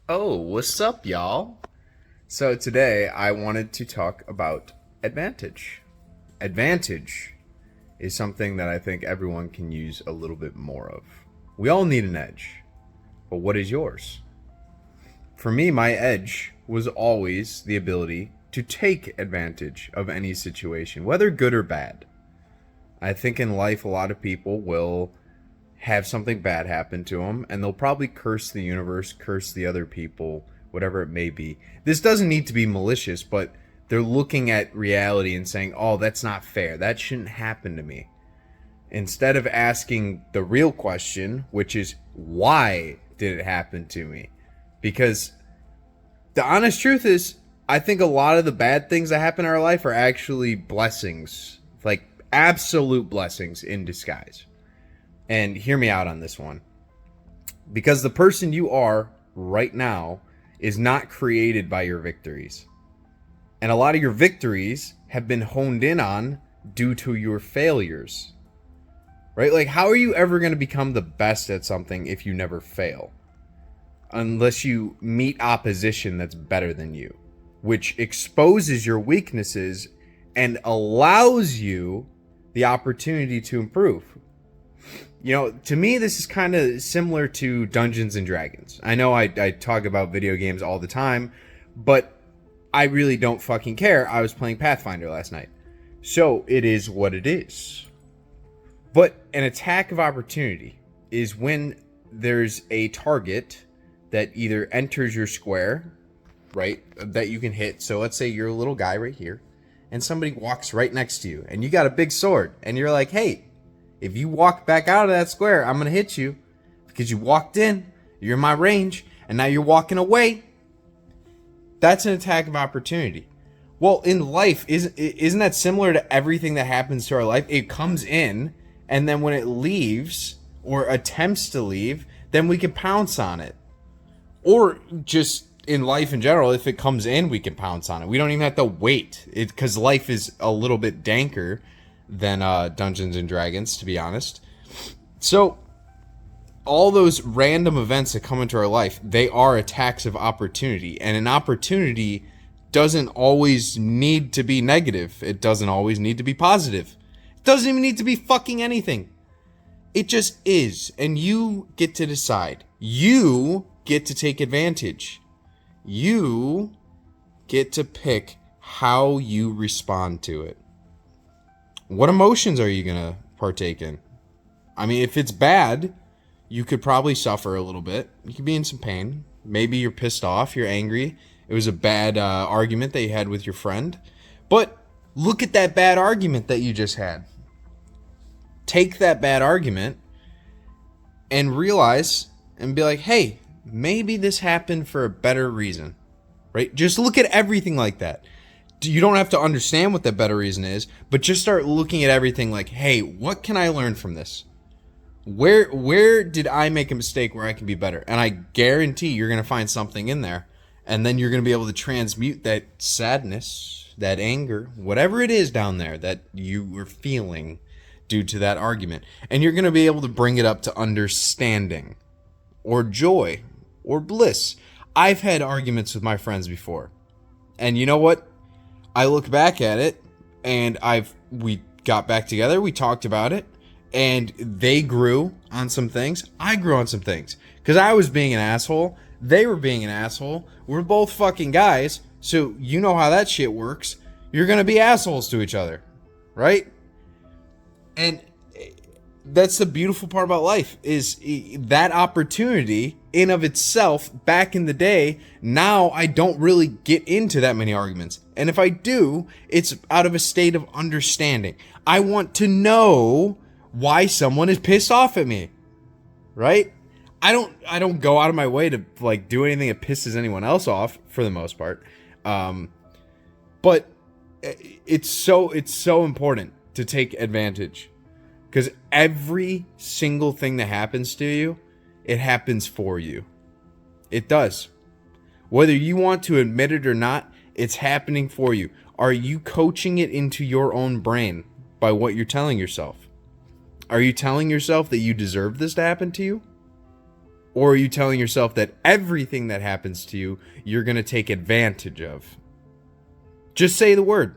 Oh, what's up, y'all? So today I wanted to talk about advantage. Advantage is something that I think everyone can use a little bit more of. We all need an edge, but what is yours? For me, my edge was always the ability to take advantage of any situation, whether good or bad. I think in life, a lot of people will have something bad happen to them, and they'll probably curse the universe, curse the other people, whatever it may be. This doesn't need to be malicious, but they're looking at reality and saying, oh, that's not fair. That shouldn't happen to me. Instead of asking the real question, which is, why did it happen to me? Because the honest truth is, I think a lot of the bad things that happen in our life are actually blessings, like absolute blessings in disguise. And hear me out on this one. Because the person you are right now is not created by your victories. And a lot of your victories have been honed in on due to your failures. Right? Like, how are you ever going to become the best at something if you never fail? Unless you meet opposition that's better than you, which exposes your weaknesses and allows you the opportunity to improve. You know, to me, this is kind of similar to Dungeons and Dragons. I know I talk about video games all the time, but I really don't fucking care. I was playing Pathfinder last night. So it is what it is. But an attack of opportunity is when there's a target that either enters your square, right, that you can hit. So let's say you're a little guy right here, and somebody walks right next to you, and you got a big sword, and you're like, hey, if you walk back out of that square, I'm going to hit you because you walked in, you're in my range, and now you're walking away. That's an attack of opportunity. Well, in life, isn't that similar to everything that happens to our life? It comes in, and then when it leaves or attempts to leave, then we can pounce on it. Or just in life in general, if it comes in, we can pounce on it. We don't even have to wait, because life is a little bit danker than Dungeons and Dragons, to be honest. So all those random events that come into our life, they are attacks of opportunity. And an opportunity doesn't always need to be negative. It doesn't always need to be positive. It doesn't even need to be fucking anything. It just is. And you get to decide. You get to take advantage. You get to pick how you respond to it. What emotions are you going to partake in? I mean, if it's bad, you could probably suffer a little bit. You could be in some pain. Maybe you're pissed off. You're angry. It was a bad argument that you had with your friend. But look at that bad argument that you just had. Take that bad argument and realize and be like, hey, maybe this happened for a better reason. Right? Just look at everything like that. You don't have to understand what that better reason is, but just start looking at everything like, hey, what can I learn from this? Where did I make a mistake where I can be better? And I guarantee you're going to find something in there. And then you're going to be able to transmute that sadness, that anger, whatever it is down there that you were feeling due to that argument. And you're going to be able to bring it up to understanding or joy or bliss. I've had arguments with my friends before. And you know what? I look back at it, and we got back together, we talked about it, and they grew on some things. I grew on some things. Because I was being an asshole. They were being an asshole. We're both fucking guys, so you know how that shit works. You're going to be assholes to each other, right? And that's the beautiful part about life, is that opportunity in of itself. Back in the day, now I don't really get into that many arguments. And if I do, it's out of a state of understanding. I want to know why someone is pissed off at me, right? I don't go out of my way to like do anything that pisses anyone else off for the most part. But it's so important to take advantage. Because every single thing that happens to you, it happens for you. It does. Whether you want to admit it or not, it's happening for you. Are you coaching it into your own brain by what you're telling yourself? Are you telling yourself that you deserve this to happen to you? Or are you telling yourself that everything that happens to you, you're going to take advantage of? Just say the word.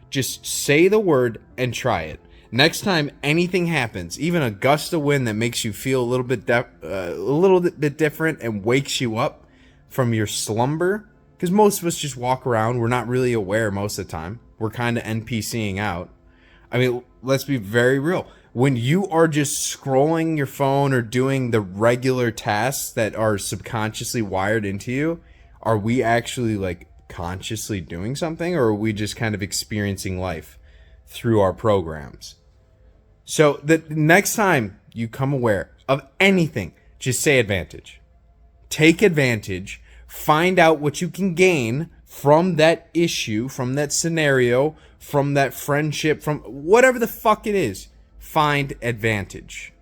Just say the word and try it. Next time anything happens, even a gust of wind that makes you feel a little bit different and wakes you up from your slumber, because most of us just walk around, we're not really aware most of the time. We're kind of NPCing out. I mean, let's be very real. When you are just scrolling your phone or doing the regular tasks that are subconsciously wired into you, are we actually like consciously doing something, or are we just kind of experiencing life through our programs? So the next time you come aware of anything, just say advantage. Take advantage. Find out what you can gain from that issue, from that scenario, from that friendship, from whatever the fuck it is. Find advantage.